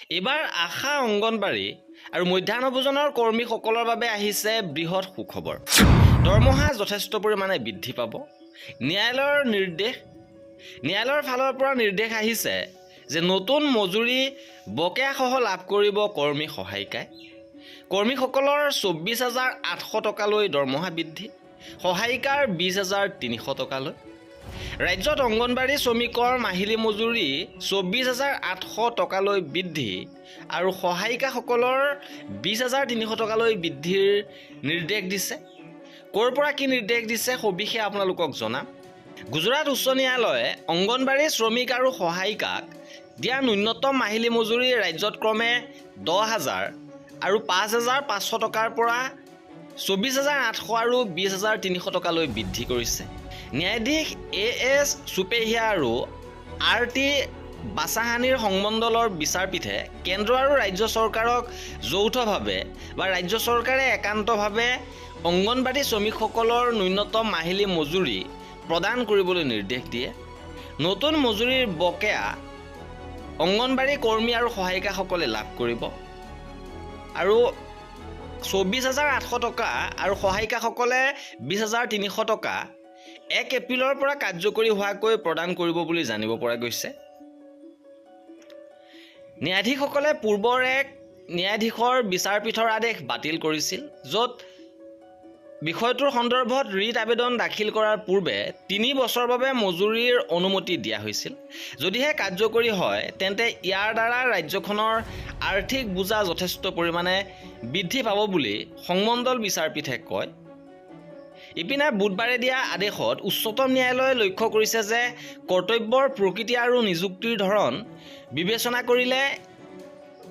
এবাৰ আশা অংগনবাড়ী আৰু মধ্যাহ্ন ভোজনৰ কৰ্মীসকলৰ বাবে আহিছে বৃহৎ সুখবৰ। দৰমহা যথেষ্ট পৰিমাণে বৃদ্ধি পাব। ন্যায়ালয়ৰ ফালৰ পৰা নিৰ্দেশ আহিছে যে নতুন মজুৰি বকেয়াসহ লাভ কৰিব কৰ্মী সহায়িকাই। কৰ্মীসকলৰ 24,800 টকালৈ দৰমহা বৃদ্ধি, সহায়িকাৰ 20,300 টকালৈ। ৰাজ্যত অংগনবাড়ী শ্ৰমিকৰ মাহিলী মজুৰি 24,800 টকালৈ বৃদ্ধি আৰু সহায়িকাসকলৰ 20,300 টকালৈ বৃদ্ধিৰ নিৰ্দেশ দিছে। ক'ৰ পৰা কি নিৰ্দেশ দিছে সবিশেষ আপোনালোকক জনাম। গুজৰাট উচ্চ ন্যায়ালয়ে অংগনবাড়ী শ্ৰমিক আৰু সহায়িকাক দিয়া ন্যূনতম মাহিলী মজুৰি ৰাজ্যত ক্ৰমে 10,000 আৰু 5,500 টকাৰ পৰা 24,800 আৰু 20,300 টকালৈ বৃদ্ধি কৰিছে। ন্যায়াধীশ A.S. সুপেহিয়া আৰু R.T. বাছাহানিৰ সংমণ্ডলৰ বিচাৰপীঠে কেন্দ্ৰ আৰু ৰাজ্য চৰকাৰক যৌথভাৱে বা ৰাজ্য চৰকাৰে একান্তভাৱে অংগনবাড়ী শ্ৰমিকসকলৰ ন্যূনতম মাহিলী মজুৰি প্ৰদান কৰিবলৈ নিৰ্দেশ দিয়ে। নতুন মজুৰিৰ বকেয়া অংগনবাড়ী কৰ্মী আৰু সহায়িকাসকলে লাভ কৰিব আৰু 24,800 টকা আৰু সহায়িকাসকলে 20,300 টকা 1 এপ্ৰিলৰ পৰা কাৰ্যকৰী হোৱাকৈ প্ৰদান কৰিব বুলি জানিব পৰা গৈছে। ন্যায়াধীশসকলে পূৰ্বৰ এক ন্যায়াধীশৰ বিচাৰপীঠৰ আদেশ বাতিল কৰিছিল, য'ত বিষয়টোৰ সন্দৰ্ভত ৰিট আবেদন দাখিল কৰাৰ পূৰ্বে 3 বছৰৰ বাবে মজুৰিৰ অনুমতি দিয়া হৈছিল। যদিহে কাৰ্যকৰী হয় তেন্তে ইয়াৰ দ্বাৰা ৰাজ্যখনৰ আৰ্থিক বোজা যথেষ্ট পৰিমাণে বৃদ্ধি পাব বুলি সংমণ্ডল বিচাৰপীঠে কয়। ইপিনে বুধবাৰে দিয়া আদেশত উচ্চতম ন্যায়ালয়ে লক্ষ্য কৰিছে যে কৰ্তব্যৰ প্ৰকৃতি আৰু নিযুক্তিৰ ধৰণ বিবেচনা কৰিলে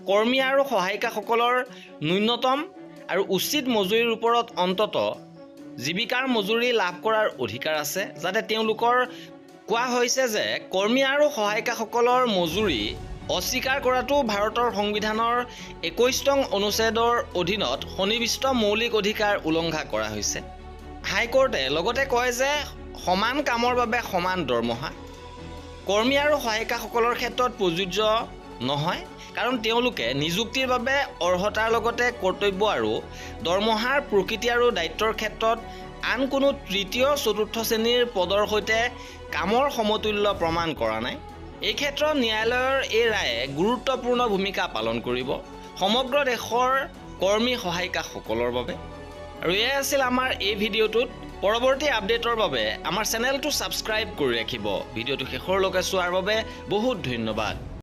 কৰ্মী আৰু সহায়িকাসকলৰ ন্যূনতম আৰু উচিত মজুৰিৰ ওপৰত অন্ততঃ জীৱিকাৰ মজুৰি লাভ কৰাৰ অধিকাৰ আছে, যাতে তেওঁলোকৰ কোৱা হৈছে যে কৰ্মী আৰু সহায়িকাসকলৰ মজুৰি অস্বীকাৰ কৰাটো ভাৰতৰ সংবিধানৰ 21 অনুচ্ছেদৰ অধীনত সন্নিৱিষ্ট মৌলিক অধিকাৰ উলংঘা কৰা হৈছে। হাইকোৰ্টে লগতে কয় যে সমান কামৰ বাবে সমান দৰমহা কৰ্মী আৰু সহায়িকাসকলৰ ক্ষেত্ৰত প্ৰযোজ্য নহয়, কাৰণ তেওঁলোকে নিযুক্তিৰ বাবে অৰ্হতাৰ লগতে কৰ্তব্য আৰু দৰমহাৰ প্ৰকৃতি আৰু দায়িত্বৰ ক্ষেত্ৰত আন কোনো তৃতীয় চতুৰ্থ শ্ৰেণীৰ পদৰ সৈতে কামৰ সমতুল্য প্ৰমাণ কৰা নাই। এই ক্ষেত্ৰত ন্যায়ালয়ৰ এই ৰায়ে গুৰুত্বপূৰ্ণ ভূমিকা পালন কৰিব সমগ্ৰ দেশৰ কৰ্মী সহায়িকাসকলৰ বাবে। আৰু এয়া আছিল আমাৰ এই ভিডিঅ'টোত। পৰৱৰ্তী আপডেটৰ বাবে আমাৰ চেনেলটো ছাবস্ক্ৰাইব কৰি ৰাখিব। ভিডিঅ'টো শেষৰলৈকে চোৱাৰ বাবে বহুত ধন্যবাদ।